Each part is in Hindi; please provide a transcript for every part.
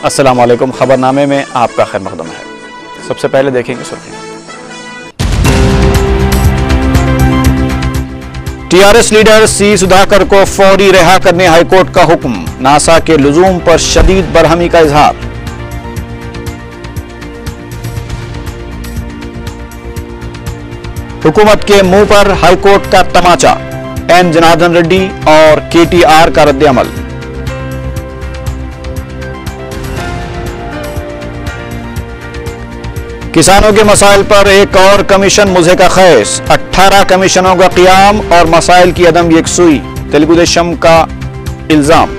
अस्सलाम वालेकुम। खबरनामे में आपका खैर मकदम है। सबसे पहले देखेंगे सुर्खियां। टीआरएस लीडर सी सुधाकर को फौरी रिहा करने हाईकोर्ट का हुक्म, नासा के लुजूम पर शदीद बरहमी का इजहार। हुकूमत के मुंह पर हाईकोर्ट का तमाचा, एन जनार्दन रेड्डी और केटीआर का रद्द-ए-अमल। किसानों के मसाइल पर एक और कमीशन मुझे का खैस, 18 कमीशनों का क़ियाम और मसाइल की अदम यकसुई, तेलुगु देशम का इल्जाम।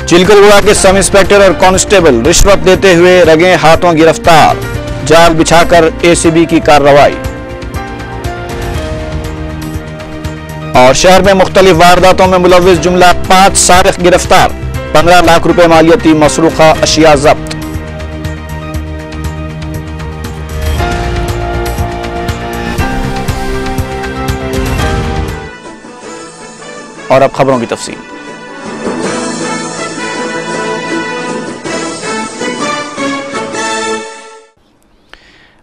चिलकलगुड़ा के सब इंस्पेक्टर और कांस्टेबल रिश्वत देते हुए रगे हाथों गिरफ्तार, जाल बिछाकर एसीबी की कार्रवाई। और शहर में मुख्तलिफ वारदातों में मुलव्विस जुमला 5 सारिक गिरफ्तार, 15 लाख रुपए मालियती मसरूखा अशिया जब्त। और अब खबरों की तफसील।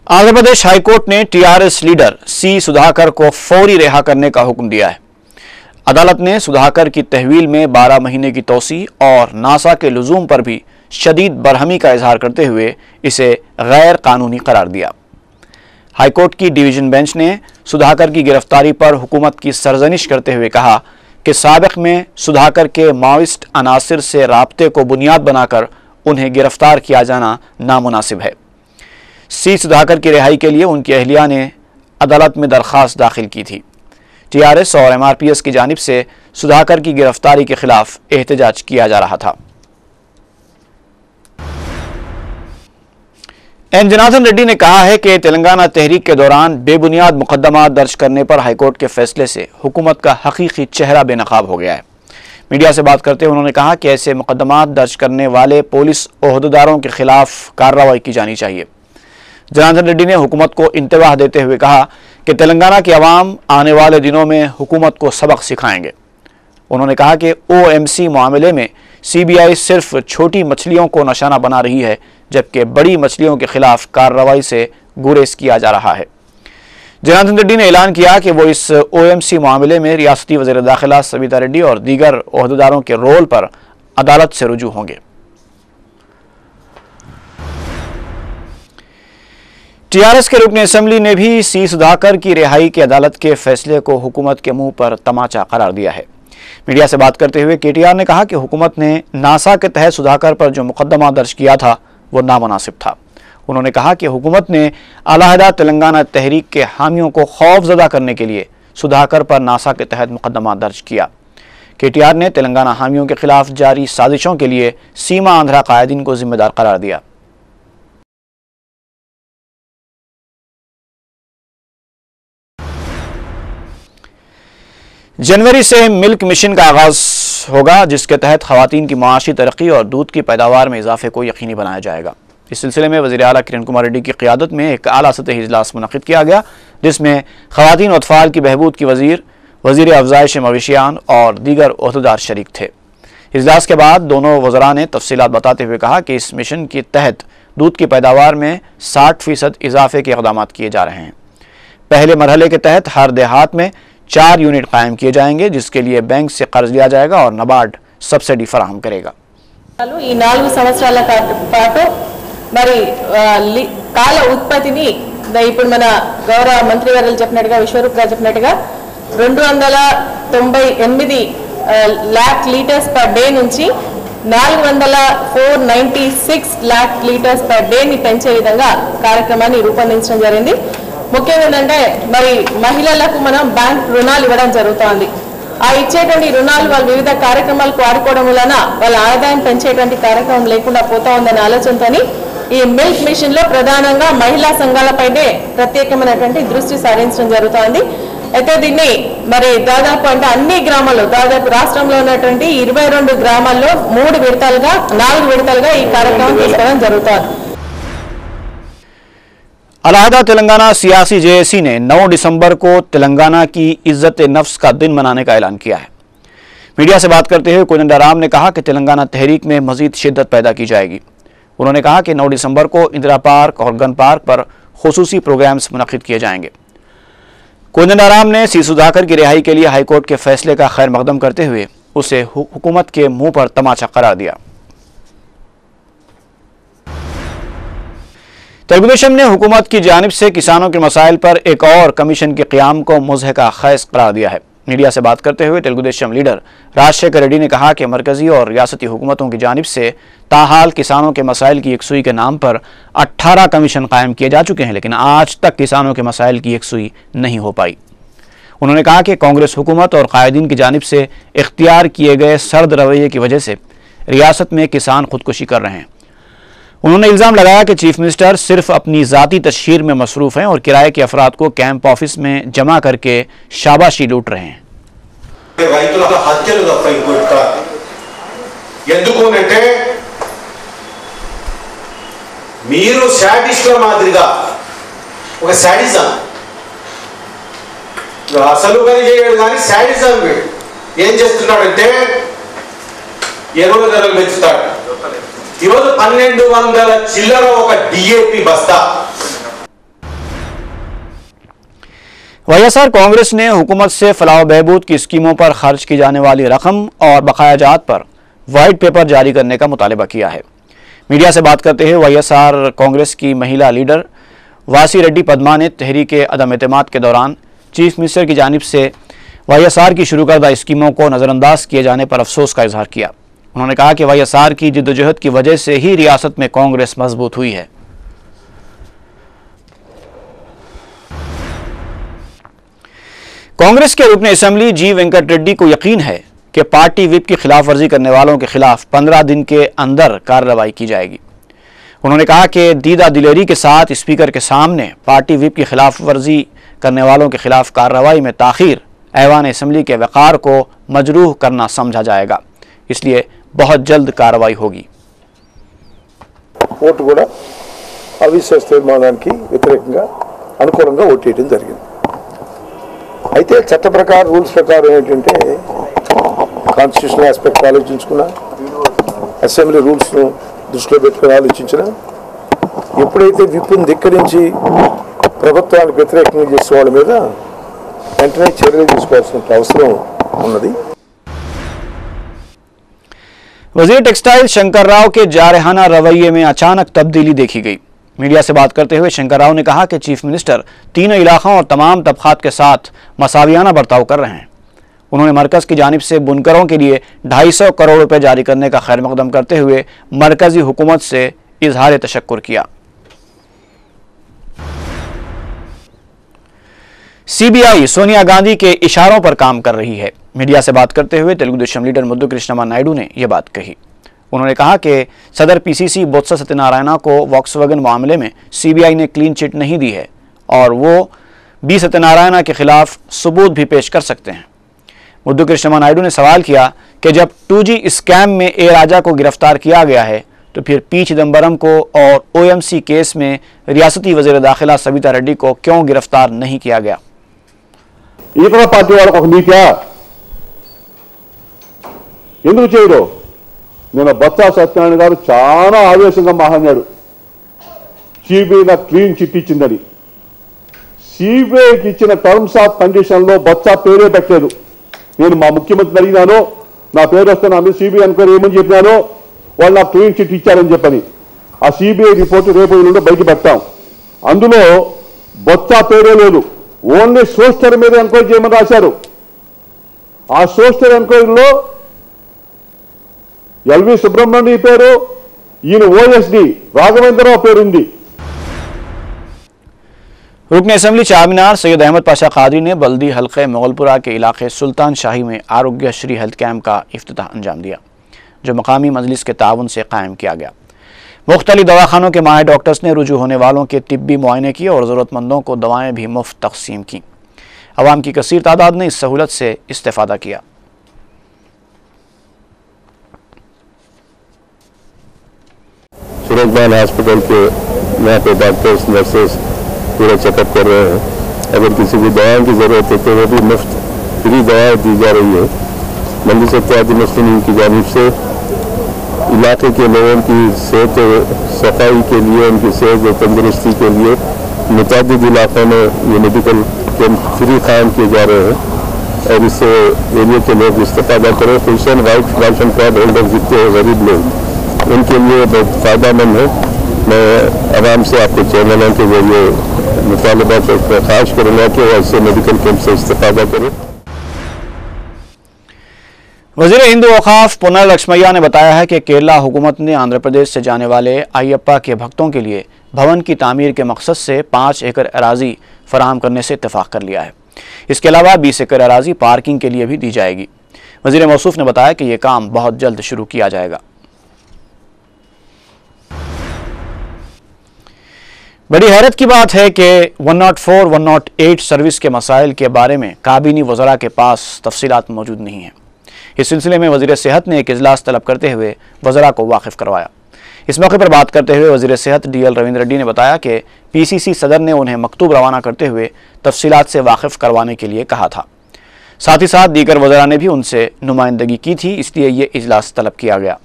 आंध्र प्रदेश हाईकोर्ट ने टीआरएस लीडर सी सुधाकर को फौरी रिहा करने का हुक्म दिया है। अदालत ने सुधाकर की तहवील में 12 महीने की तौसी और नासा के लुजूम पर भी शदीद बरहमी का इजहार करते हुए इसे गैर कानूनी करार दिया। हाईकोर्ट की डिवीजन बेंच ने सुधाकर की गिरफ्तारी पर हुकूमत की सरजनिश करते हुए कहा कि साबिक में सुधाकर के माओइस्ट अनासिर से राब्ते को बुनियाद बनाकर उन्हें गिरफ्तार किया जाना नामुनासिब है। सी सुधाकर की रिहाई के लिए उनकी अहलिया ने अदालत में दरख्वास्त दाखिल की थी। टीआरएस और एमआरपीएस की जानिब से सुधाकर की गिरफ्तारी के खिलाफ एहतजाज किया जा रहा था। एन जनार्दन रेड्डी ने कहा है कि तेलंगाना तहरीक के दौरान बेबुनियाद मुकदमा दर्ज करने पर हाईकोर्ट के फैसले से हुकूमत का हकीकी चेहरा बेनकाब हो गया है। मीडिया से बात करते हुए उन्होंने कहा कि ऐसे मुकदमा दर्ज करने वाले पुलिस ओहदेदारों के खिलाफ कार्रवाई की जानी चाहिए। जनार्दन रेड्डी ने हुकूमत को इंतबाह देते हुए कहा कि तेलंगाना की आवाम आने वाले दिनों में हुकूमत को सबक सिखाएंगे। उन्होंने कहा कि ओएमसी मामले में सीबीआई सिर्फ छोटी मछलियों को निशाना बना रही है, जबकि बड़ी मछलियों के खिलाफ कार्रवाई से गुरेज किया जा रहा है। जनार्दन रेड्डी ने ऐलान किया कि वो इस ओएमसी मामले में रियासती वज़ीर दाखिला सविता रेड्डी और दीगर ओहदेदारों के रोल पर अदालत से रुजू होंगे। टीआरएस के रुकन असेंबली ने भी सी सुधाकर की रिहाई के अदालत के फैसले को हुकूमत के मुंह पर तमाचा करार दिया है। मीडिया से बात करते हुए केटीआर ने कहा कि हुकूमत ने नासा के तहत सुधाकर पर जो मुकदमा दर्ज किया था वो नामुनासिब था। उन्होंने कहा कि हुकूमत ने अलहदा तेलंगाना तहरीक के हामियों को खौफजदा करने के लिए सुधाकर पर नासा के तहत मुकदमा दर्ज किया। केटीआर ने तेलंगाना हामियों के खिलाफ जारी साजिशों के लिए सीमा आंध्रा कायदीन को जिम्मेदार करार दिया। जनवरी से मिल्क मिशन का आगाज होगा, जिसके तहत खवातीन की माशी तरक्की और दूध की पैदावार में इजाफे को यकीनी बनाया जाएगा। इस सिलसिले में वज़ीर आला किरण कुमार रेड्डी की क़ियादत में एक आला सतही इजलास मुनक़िद किया गया, जिसमें खवातीन और अतफ़ाल की बहबूद की वज़ीर अफ़ज़ाइश मवेशियान और दीगर ओहदेदार शरीक थे। इजलास के बाद दोनों वज़रा ने तफसीलात बताते हुए कहा कि इस मिशन के तहत दूध की पैदावार में 60% इजाफे के इक़दाम किए जा रहे हैं। पहले मरहले के तहत हर देहात में 4 यूनिट कायम किए जाएंगे, जिसके लिए बैंक से कर्ज लिया जाएगा और नबार्ड सब्सिडी फराहम करेगा। ఈ 4 సంవత్సరాల పాటు మరి కాల ఉత్పత్తిని ఇప్పుడు మన గౌరవ మంత్రి గారు చెప్పినట్టుగా విశ్వరూప్ గారు చెప్పినట్టుగా 298 लाख లీటర్స్ పర్ డే నుంచి 496 लाख లీటర్స్ పర్ డే ని పెంచే విధంగా కార్యక్రమాన్ని రూపొందించడం జరిగింది। ముఖ్యంగా ఏంటంటే మరి మహిళలకు మనం బ్యాంక్ రుణాలు ఇవ్వడం జరుగుతోంది। ఆ ఇచ్చేటువంటి రుణాలు వాళ్ళు వివిధ కార్యక్రమాలకు వాడుకోవడం వలన వాళ్ళ ఆదాయం పెంచేటువంటి కార్యక్రమం లేకుండా పోతా ఉందనే ఆలోచనతోని ఈ మిల్క్ మిషన్ లో ప్రధానంగా మహిళా సంఘాలపైనే ప్రత్యేకమైనటువంటి దృష్టి సారించడం జరుగుతోంది। అయితే దీన్ని మరి దాదాపు అంటే అన్ని గ్రామాల్లో దాదాపు రాష్ట్రంలో ఉన్నటువంటి 22 గ్రామాల్లో 4 విడతలుగా ఈ కార్యక్రమం తీసుకోవడం జరుగుతోంది। अलहदा तेलंगाना सियासी जेएसी ने 9 दिसंबर को तेलंगाना की इज्जत नफ्स का दिन मनाने का ऐलान किया है। मीडिया से बात करते हुए कोदंडाराम ने कहा कि तेलंगाना तहरीक में मजीद शिद्दत पैदा की जाएगी। उन्होंने कहा कि 9 दिसंबर को इंदिरा पार्क और गन पार्क पर खुसूसी प्रोग्राम्स मुनक्किद किए जाएंगे। कोदंडाराम ने सी सुधाकर की रिहाई के लिए हाईकोर्ट के फैसले का खैर मकदम करते हुए उसे हुकूमत के मुंह पर तमाचा करार दिया। तेलुगुदेशम ने हुकूमत की जानिब से किसानों के मसाइल पर एक और कमीशन के क़याम को मुज़हिका खैज़ करार दिया है। मीडिया से बात करते हुए तेलुगुदेशम लीडर राजशेखर रेड्डी ने कहा कि मरकजी और रियासती हुकूमतों की जानिब से ताहाल किसानों के मसाइल की यकसुई के नाम पर 18 कमीशन कायम किए जा चुके हैं, लेकिन आज तक किसानों के मसाइल की यकसुई नहीं हो पाई। उन्होंने कहा कि कांग्रेस हुकूमत और कायदीन की जानिब से इख्तियार किए गए सर्द रवैये की वजह से रियासत में किसान खुदकुशी कर रहे हैं। उन्होंने इल्ज़ाम लगाया कि चीफ मिनिस्टर सिर्फ अपनी ज़ाती तशहीर में मसरूफ़ हैं और किराए के अफराद को कैंप ऑफिस में जमा करके शाबाशी लूट रहे हैं। ఈరోజు 1200 చిల్లర ఒక DAP బస్తా। वाईएसआर कांग्रेस ने हुकूमत से फलाह बहबूद की स्कीमों पर खर्च की जाने वाली रकम और बकायाजात पर वाइट पेपर जारी करने का मुतालबा किया है। मीडिया से बात करते हुए वाईएसआर कांग्रेस की महिला लीडर वासी रेड्डी पद्मा ने तहरीक अदम एतमाद के दौरान चीफ मिनिस्टर की जानिब से वाईएसआर की शुरू करदा स्कीमों को नज़रअंदाज किए जाने पर अफसोस का इजहार किया। उन्होंने कहा कि वाईएसआर की जिद्दोजहद की वजह से ही रियासत में कांग्रेस मजबूत हुई है। कांग्रेस के रुकन असेंबली जी वेंकट रेड्डी को यकीन है कि पार्टी विप की खिलाफ वर्जी करने वालों के खिलाफ 15 दिन के अंदर कार्रवाई की जाएगी। उन्होंने कहा कि दीदा दिलेरी के साथ स्पीकर के सामने पार्टी विप की खिलाफ वर्जी करने वालों के खिलाफ कार्रवाई में ताखीर ऐवान असेंबली के वक़ार को मजरूह करना समझा जाएगा, इसलिए बहुत जल्द कार्रवाई होगी। ఓటు కూడా అవిశ్వాస తీర్మానానికి వ్యతిరేకంగా అనుకూలంగా ఓటు వేయడం జరిగింది। అయితే చట్ట ప్రకారం రూల్స్ ప్రకారం ఏంటంటే కాన్స్టిట్యూషనల్ ఆస్పెక్ట్ ఆలోచించుకున్నా, అసెంబ్లీ రూల్స్ను దృష్టిలో పెట్టుకుని ఆలోచించిన, ఎప్పుడైతే విప్పును ధిక్కరించి ప్రభుత్వానికి వ్యతిరేకంగా చేసే వాళ్ళ మీద వెంటనే చర్యలు తీసుకోవాల్సిన అవసరం ఉన్నది। वजीर टेक्सटाइल शंकर राव के जारहाना रवैये में अचानक तब्दीली देखी गई। मीडिया से बात करते हुए शंकर राव ने कहा कि चीफ मिनिस्टर तीनों इलाकों और तमाम तबकात के साथ मसावियाना बर्ताव कर रहे हैं। उन्होंने मरकज की जानिब से बुनकरों के लिए 250 करोड़ रुपए जारी करने का खैर मकदम करते हुए मरकजी हुकूमत से इजहार तशक्कुर किया। सीबीआई सोनिया गांधी के इशारों पर काम कर रही है। मीडिया से बात करते हुए तेलुगुदेशम लीडर मुद्दु कृष्णमा नायडू ने यह बात कही। उन्होंने कहा कि सदर पीसीसी बोत्सा सत्यनारायणा को वॉक्सवैगन मामले में सीबीआई ने क्लीन चिट नहीं दी है और वो बी सत्यनारायणा के खिलाफ सबूत भी पेश कर सकते हैं। मुद्दु कृष्णमा नायडू ने सवाल किया कि जब 2G स्कैम में ए राजा को गिरफ्तार किया गया है तो फिर पी चिदम्बरम को और OMC केस में रियासती वजीर दाखिला सविता रेड्डी को क्यों गिरफ्तार नहीं किया गया। इतर पार्टी వాళ్ళకు ఒక నీతియా ఎందుకు చేయరు? నేను బొత్స సత్యనారాయణ గారు చాలా ఆవేశంగా మాట్లాడాడు, సిబిఐ నాకు క్లీన్ చిట్ ఇచ్చిందని। సిబిఐకి ఇచ్చిన టర్మ్స్ ఆఫ్ కండిషన్ లో బొత్స పేరే పెట్టలేదు। నేను మా ముఖ్యమంత్రిని అడిగినాను, నా పేరు వస్తే నా మీద సిబిఐ ఎంక్వైరీ ఏమని చెప్పినాను, వాళ్ళు నాకు క్లీన్ చిట్ ఇచ్చారని చెప్పని। ఆ సిబిఐ రిపోర్టు రేపు నుండి బయట పెడతాం, అందులో బొత్స పేరే లేదు, ఓన్లీ సోస్టర్ మీద ఎంక్వైరీ చేయమని రాశారు। ఆ సోస్టర్ ఎంక్వైరీలో ఎల్వి సుబ్రహ్మణ్య పేరు, ఈయన OSD రాఘవేంద్రరావు పేరుంది। रुकन असेंबली चारमीनार सैयद अहमद पाशा कादरी ने बल्दी हल्के मुगलपुरा के इलाके सुल्तान शाही में आरोग्य श्री हेल्थ कैंप का इफ्तिताह अंजाम दिया, जो मकामी मजलिस के ताउन से कायम किया गया। मुख्तलिफ दवाखानों के माहिर डॉक्टर्स ने रुजू होने वालों के तिब्बी मुआयने किए और ज़रूरतमंदों को दवाएं भी मुफ्त तकसीम की। अवाम की कसीर तादाद ने इस सहूलत से इस्तेफादा किया। सूरजबान हॉस्पिटल के यहाँ पे डॉक्टर्स नर्सेस पूरा चेकअप कर रहे हैं। अगर किसी को दवाओं की ज़रूरत है तो वो भी मुफ्त फ्री दवाएं दी जा रही है। मजलिस इत्तेहाद मुस्लिमीन की जानिब से इलाके के लोगों की सेहत सफाई के लिए, उनकी सेहत और तंदुरुस्ती के लिए मुतअद्दिद इलाकों में ये मेडिकल कैंप फ्री कायम किए जा रहे हैं और इससे एरिया के लोग इस्तेफादा करें। खुसूसन राशन कार्ड होल्डर जितने गरीब लोग, उनके लिए बहुत फ़ायदेमंद है। मैं आवाम से आपके चैनलों के जरिए मुतालबा को ख्वाहिश करूँगा कि वो ऐसे मेडिकल कैंप से इस्तेफादा करें। वज़ीर हिंदू औक़ाफ़ पुन्नल लक्ष्मैया ने बताया है कि केरला हुकूमत ने आंध्र प्रदेश से जाने वाले अयप्पा के भक्तों के लिए भवन की तामीर के मकसद से 5 एकड़ अराजी फराहम करने से इत्तेफाक कर लिया है। इसके अलावा 20 एकड़ अराजी पार्किंग के लिए भी दी जाएगी। वज़ीर मौसूफ ने बताया कि यह काम बहुत जल्द शुरू किया जाएगा। बड़ी हैरत की बात है कि 104, 108 सर्विस के मसाइल के बारे में काबीनी वज़रा के पास तफसीलात मौजूद नहीं है। इस सिलसिले में वज़ीर सेहत ने एक इजलास तलब करते हुए वज़रा को वाकिफ़ करवाया। इस मौके पर बात करते हुए वज़ीर सेहत DL रविंद्र रेड्डी ने बताया कि PCC सदर ने उन्हें मकतूब रवाना करते हुए तफसीलात से वाकिफ़ करवाने के लिए कहा था। साथ ही साथ दीगर वज़रा ने भी उनसे नुमाइंदगी की थी, इसलिए ये इजलास तलब किया गया।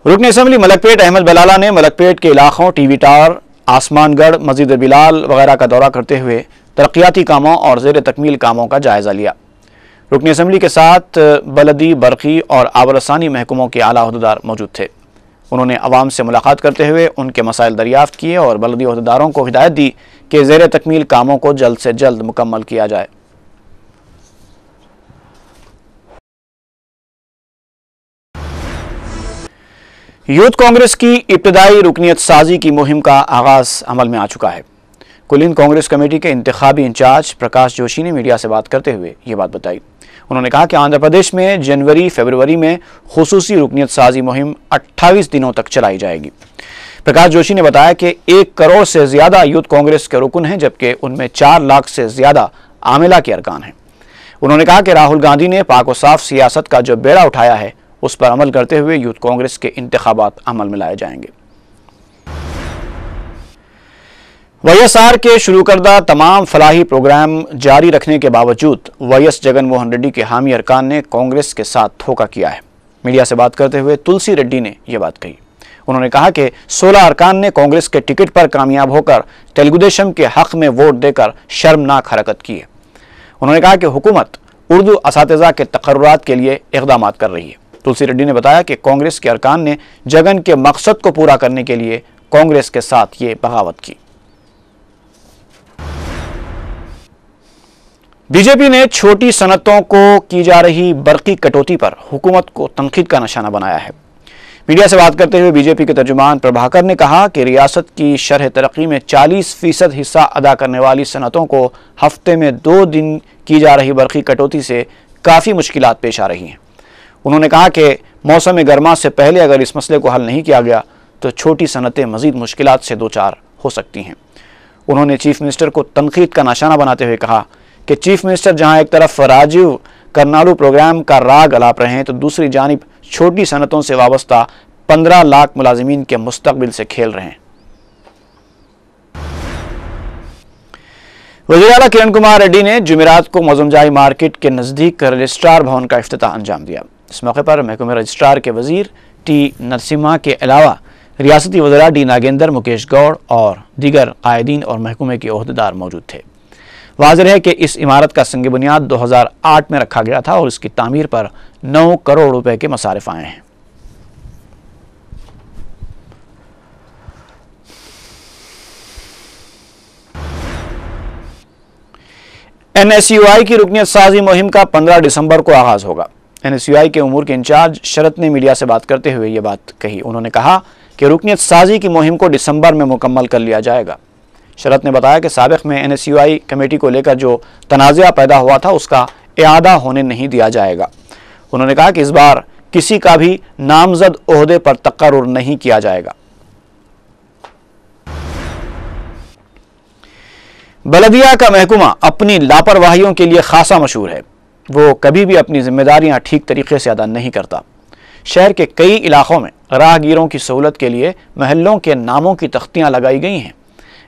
रुकन असम्बली मलकपेट अहमद बलाला ने मलकपेट के इलाकों टीवी टावर, आसमानगढ़, मस्जिद बिलाल वगैरह का दौरा करते हुए तरक्याती कामों और ज़ेर तकमील कामों का जायज़ा लिया। रुकन असम्बली के साथ बलदी, बरक़ी और आबरसानी महकमों के आला अहदेदार मौजूद थे। उन्होंने अवाम से मुलाकात करते हुए उनके मसाइल दरियाफ़्त किए और बलदी अहदेदारों को हिदायत दी कि ज़ेर तकमील कामों को जल्द से जल्द मुकम्मल किया जाए। यूथ कांग्रेस की इब्तदाई रुकनियत साजी की मुहिम का आगाज़ अमल में आ चुका है। कुलीन कांग्रेस कमेटी के इंतखाबी इंचार्ज प्रकाश जोशी ने मीडिया से बात करते हुए ये बात बताई। उन्होंने कहा कि आंध्र प्रदेश में जनवरी फरवरी में खुसूसी रुकनियत साजी मुहिम 28 दिनों तक चलाई जाएगी। प्रकाश जोशी ने बताया कि 1 करोड़ से ज़्यादा यूथ कांग्रेस के रुकन हैं, जबकि उनमें 4 लाख से ज़्यादा आमिला के अरकान हैं। उन्होंने कहा कि राहुल गांधी ने पाक व साफ सियासत का जो बेड़ा उठाया है उस पर अमल करते हुए यूथ कांग्रेस के इंतखाबात अमल में लाए जाएंगे। YSR के शुरू करदा तमाम फलाही प्रोग्राम जारी रखने के बावजूद YS जगन मोहन रेड्डी के हामी अरकान ने कांग्रेस के साथ धोखा किया है। मीडिया से बात करते हुए तुलसी रेड्डी ने यह बात कही। उन्होंने कहा कि 16 अरकान ने कांग्रेस के टिकट पर कामयाब होकर तेलुगुदेशम के हक में वोट देकर शर्मनाक हरकत की है। उन्होंने कहा कि हुकूमत उर्दू असातिज़ा के तकर्रुरात के लिए इक़दाम कर रही है। तुलसी रेड्डी ने बताया कि कांग्रेस के अरकान ने जगन के मकसद को पूरा करने के लिए कांग्रेस के साथ ये बगावत की। बीजेपी ने छोटी सनतों को की जा रही बरक़ी कटौती पर हुकूमत को तनकीद का निशाना बनाया है। मीडिया से बात करते हुए बीजेपी के तर्जुमान प्रभाकर ने कहा कि रियासत की शरह तरक्की में 40% हिस्सा अदा करने वाली सनतों को हफ्ते में 2 दिन की जा रही बरक़ी कटौती से काफ़ी मुश्किलात पेश आ रही हैं। उन्होंने कहा कि मौसम गर्मा से पहले अगर इस मसले को हल नहीं किया गया तो छोटी सनतें मज़ीद मुश्किलात से दो चार हो सकती हैं। उन्होंने चीफ मिनिस्टर को तनकीद का निशाना बनाते हुए कहा कि चीफ मिनिस्टर जहां एक तरफ राजीव करनालू प्रोग्राम का राग अलाप रहे हैं तो दूसरी जानिब छोटी सनतों से वाबस्ता 15 लाख मुलाजिमीन के मुस्तकबिल से खेल रहे हैं। वज़ीर आला किरण कुमार रेड्डी ने जुमेरात को मौजमजाई मार्केट के नज़दीक रजिस्ट्रार भवन का इफ्तिताह अंजाम दिया। इस मौके पर महकमे रजिस्ट्रार के वज़ीर टी नरसिम्हा के अलावा रियासती वज़रा डी नागेंद्र, मुकेश गौड़ और दीगर कायदीन और महकमे के ओहदेदार मौजूद थे। वाज़ेह है कि इस इमारत का संग बुनियाद 2008 में रखा गया था और इसकी तामीर पर 9 करोड़ रुपए के मसारिफ आए हैं। NSUI की रुकनियत साजी मुहिम का 15 दिसंबर को आगाज होगा। NSUI के उमूर के इंचार्ज शरत ने मीडिया से बात करते हुए ये बात कही। उन्होंने कहा कि रुकनियत साजी की मुहिम को दिसंबर में मुकम्मल कर लिया जाएगा। शरत ने बताया कि साबिक़ में NSUI कमेटी को लेकर जो तनाज़ा पैदा हुआ था उसका इआदा होने नहीं दिया जाएगा। उन्होंने कहा कि इस बार किसी का भी नामजद ओहदे पर तकर्रुर नहीं किया जाएगा। बलदिया का महकमा अपनी लापरवाहियों के लिए खासा मशहूर है। वो कभी भी अपनी जिम्मेदारियां ठीक तरीके से अदा नहीं करता। शहर के कई इलाकों में राहगीरों की सहूलत के लिए महल्लों के नामों की तख्तियां लगाई गई हैं,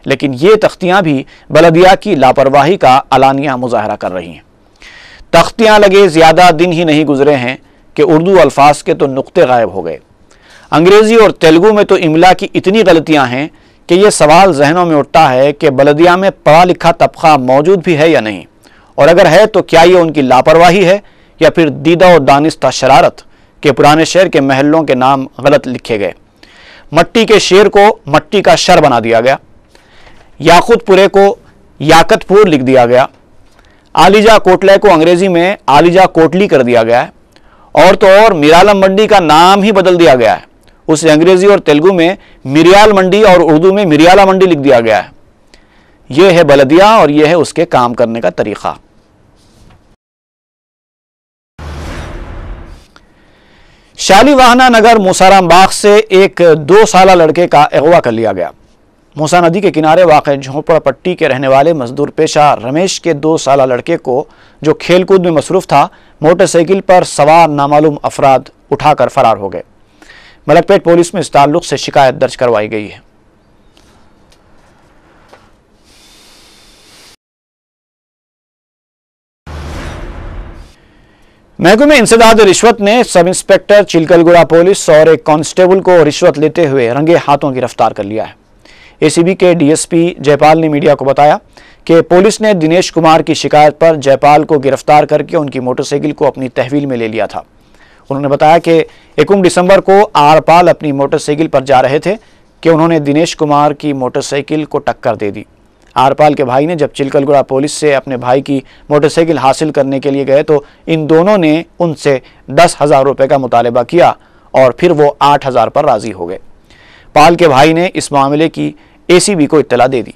लेकिन ये तख्तियां भी बलदिया की लापरवाही का अलानिया मुजाहरा कर रही हैं। तख्तियां लगे ज़्यादा दिन ही नहीं गुजरे हैं कि उर्दू अल्फाज के तो नुक्ते गायब हो गए। अंग्रेज़ी और तेलुगु में तो इमला की इतनी गलतियां हैं कि ये सवाल जहनों में उठता है कि बलदिया में पढ़ा लिखा तबका मौजूद भी है या नहीं, और अगर है तो क्या ये उनकी लापरवाही है या फिर दीदा और दानिस्ता शरारत के पुराने शहर के महलों के नाम गलत लिखे गए। मट्टी के शेर को मट्टी का शर बना दिया गया, याकुतपुरे को याकतपुर लिख दिया गया, आलिजा कोटले को अंग्रेजी में आलिजा कोटली कर दिया गया है, और तो और मिरालम मंडी का नाम ही बदल दिया गया है। उसे अंग्रेजी और तेलुगु में मिरियाल मंडी और उर्दू में मिरियाला मंडी लिख दिया गया है। यह है बलदिया और यह है उसके काम करने का तरीका। शालीवाहना नगर मूसाराम बाग से एक 2 साला लड़के का अगवा कर लिया गया। मूसा नदी के किनारे वाक़ झोपड़पट्टी के रहने वाले मजदूर पेशा रमेश के 2 साला लड़के को, जो खेलकूद में मसरूफ था, मोटरसाइकिल पर सवार नामालूम अफराद उठाकर फरार हो गए। मलकपेट पुलिस में इस ताल्लुक से शिकायत दर्ज करवाई गई है। महकमे इंसदाद रिश्वत ने सब इंस्पेक्टर चिलकलगुड़ा पुलिस और एक कांस्टेबल को रिश्वत लेते हुए रंगे हाथों गिरफ्तार कर लिया है। एसीबी के डीएसपी जयपाल ने मीडिया को बताया कि पुलिस ने दिनेश कुमार की शिकायत पर जयपाल को गिरफ्तार करके उनकी मोटरसाइकिल को अपनी तहवील में ले लिया था। उन्होंने बताया कि 21 दिसंबर को आरपाल अपनी मोटरसाइकिल पर जा रहे थे कि उन्होंने दिनेश कुमार की मोटरसाइकिल को टक्कर दे दी। आरपाल के भाई ने जब चिलकलगुड़ा पुलिस से अपने भाई की मोटरसाइकिल हासिल करने के लिए गए तो इन दोनों ने उनसे 10,000 रुपये का मुतालबा किया और फिर वो 8,000 पर राजी हो गए। पाल के भाई ने इस मामले की एसीबी को इत्तला दे दी,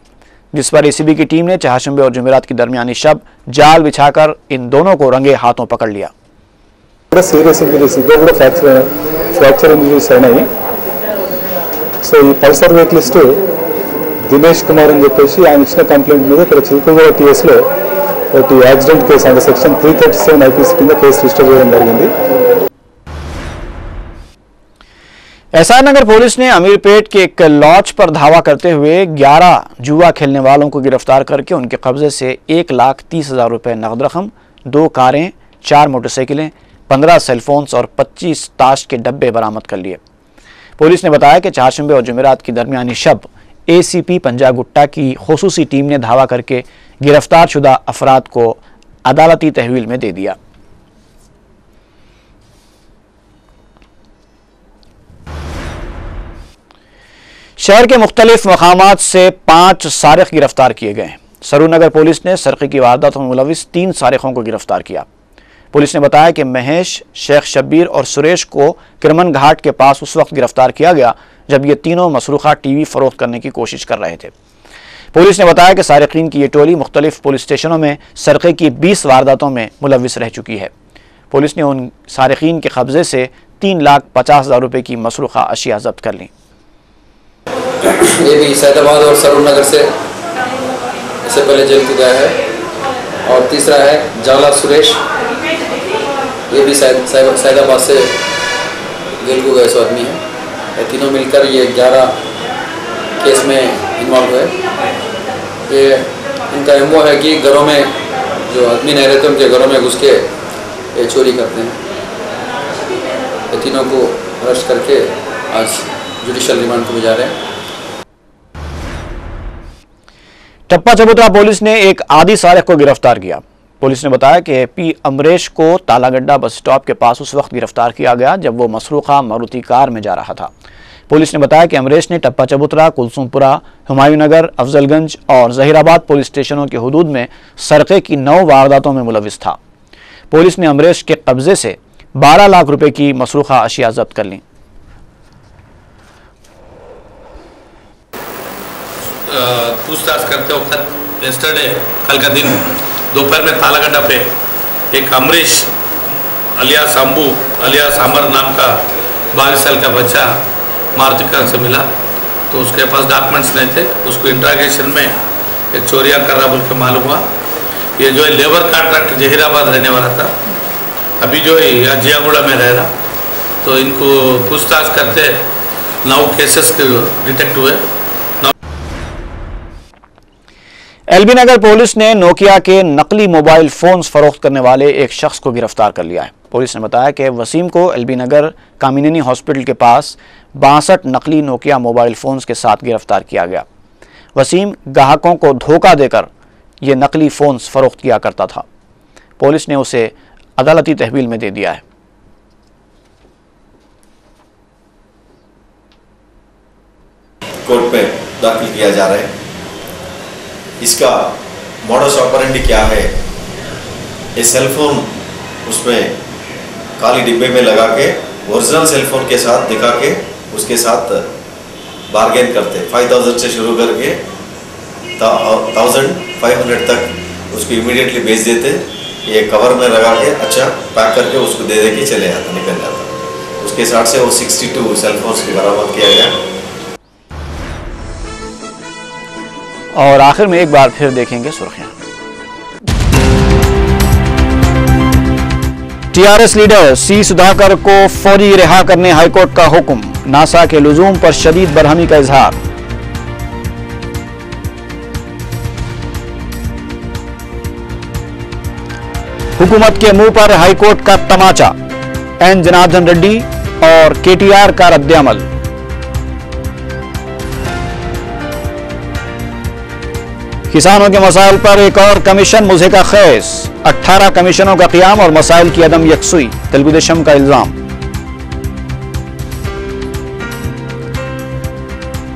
जिस पर एसीबी की टीम ने चाहशंबे और जुमेरात की दरमियानी शब जाल बिछाकर इन दोनों को रंगे हाथों पकड़ लिया। సీరియస్ ఇంజరీస్ ఇద్దరు కూడా ఫ్రాక్చర్ ఇంజరీస్ అయినాయి. సో ఈ పల్సర్ వెహికలిస్ట్ దినేష్ కుమార్ అని చెప్పేసి ఆయన ఇచ్చిన కంప్లైంట్ మీద ఇక్కడ చిలుకగూడ టీఎస్లో ఒకటి accident case under section 337 IPC కింద కేసు రిజిస్టర్ చేయడం జరిగింది. एसआर नगर पुलिस ने अमीरपेट के एक लॉज पर धावा करते हुए 11 जुआ खेलने वालों को गिरफ्तार करके उनके कब्जे से 1,30,000 रुपये नकद रकम, 2 कारें, 4 मोटरसाइकिलें, 15 सेलफोन्स और 25 ताश के डब्बे बरामद कर लिए। पुलिस ने बताया कि चारशंबे और जुमेरात की दरमियानी शब एसीपी पंजागुट्टा की खुसूसी टीम ने धावा करके गिरफ्तार शुदा अफराद को अदालती तहवील में दे दिया। शहर के मुख्तलिफ मकामात से 5 सारिक गिरफ्तार किए गए हैं। सरूनगर पुलिस ने सरक़े की वारदात में मुलविस 3 सारिकों को गिरफ्तार किया। पुलिस ने बताया कि महेश, शेख शब्बीर और सुरेश को किरमन घाट के पास उस वक्त गिरफ्तार किया गया जब ये तीनों मसरूखा टीवी फरोख्त करने की कोशिश कर रहे थे। पुलिस ने बताया कि सारिकीन की ये टोली मुख्तलिफ पुलिस स्टेशनों में सरक़े की 20 वारदातों में मुलविस रह चुकी है। पुलिस ने उन सारिकीन के कब्जे से 3,50,000 रुपये की मसरूखा अशिया जब्त कर ली। ये भी सैदाबाद और सरूनगर से इससे पहले जेल को गया है। और तीसरा है जाला सुरेश, ये भी सैदाबाद से जेल को गए 100 आदमी है। ये तीनों मिलकर ये 11 केस में इन्वॉल्व हुए। ये इनका एमओ है कि घरों में जो आदमी नहीं रहते उनके घरों में घुस के ये चोरी करते हैं। ये तीनों को अरेस्ट करके आज जुडिशियल रिमांड को भेजा रहे हैं। टप्पा चबूतरा पुलिस ने एक आदि सारिक को गिरफ्तार किया। पुलिस ने बताया कि पी अमरेश को तालागड्डा बस स्टॉप के पास उस वक्त गिरफ्तार किया गया जब वो मसरूखा मारुति कार में जा रहा था। पुलिस ने बताया कि अमरेश ने टप्पा चबूतरा, कुलसुमपुरा, हुमायूं नगर, अफजलगंज और जहीराबाद पुलिस स्टेशनों के हुदूद में सरक़े की 9 वारदातों में मुलविस था। पुलिस ने अमरेश के कब्जे से 12 लाख रुपए की मसरूखा अशिया जब्त कर ली। पूछताछ करते वक्त यस्टरडे कल का दिन दोपहर में तालागड्डा पे एक अमरीश अलियास अंबू अलियास अमर नाम का 22 साल का बच्चा मारुति कार से मिला। तो उसके पास डॉक्यूमेंट्स नहीं थे। उसको इंट्रागेशन में एक चोरियाँ कर रहा बोल के मालूम हुआ। ये जो है लेबर कॉन्ट्रैक्ट जहीराबाद रहने वाला था, अभी जो है यहाँ जियागुड़ा में रह रहा। तो इनको पूछताछ करते 9 केसेस डिटेक्ट हुए। एलबी नगर पुलिस ने नोकिया के नकली मोबाइल फोन्स फरोख्त करने वाले एक शख्स को गिरफ्तार कर लिया है। पुलिस ने बताया कि वसीम को एलबी नगर कामिनेनी हॉस्पिटल के पास 62 नकली नोकिया मोबाइल फोन्स के साथ गिरफ्तार किया गया। वसीम ग्राहकों को धोखा देकर ये नकली फोन्स फरोख्त किया करता था। पुलिस ने उसे अदालती तहवील में दे दिया है। कोर्ट में दाखिल किया जा रहा है। इसका मॉडस ऑपरेंडी क्या है? ये सेलफोन उसमें काली डिब्बे में लगा के ओरिजिनल सेलफोन के साथ दिखा के उसके साथ बार्गेन करते, 5000 से शुरू करके 1500 तक उसको इमीडिएटली भेज देते। ये कवर में लगा के अच्छा पैक करके उसको दे के चले जाता, निकल जाता। उसके साथ से वो 62 सेलफोन्स की बरामद किया गया। और आखिर में एक बार फिर देखेंगे सुर्खियां। टीआरएस लीडर सी सुधाकर को फौरी रिहा करने हाईकोर्ट का हुक्म, नासा के लुजूम पर शदीद बरहमी का इजहार। हुकूमत के मुंह पर हाईकोर्ट का तमाचा, एन जनार्दन रेड्डी और केटीआर का रद्देअमल। किसानों के मसाइल पर एक और कमीशन मुझे का खेस, 18 कमीशनों का क़याम और मसाइल की अदम यकसुई, तेलुगु देशम का इल्जाम।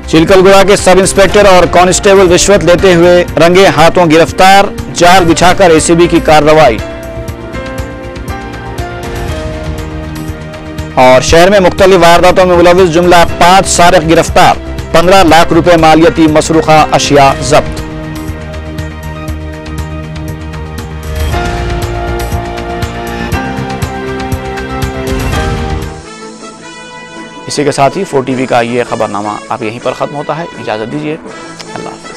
चिलकलगुड़ा के सब इंस्पेक्टर और कांस्टेबल रिश्वत लेते हुए रंगे हाथों गिरफ्तार, जाल बिछाकर एसीबी की कार्रवाई। और शहर में मुख्तलिफ वारदातों में मुलविस जुमला 5 सारिक गिरफ्तार, 15 लाख रुपए मालियती मसरूखा अशिया जब्त। इसी के साथ ही 4 टीवी का ये खबरनामा अब यहीं पर खत्म होता है। इजाजत दीजिए, अल्लाह हाफ़िज़।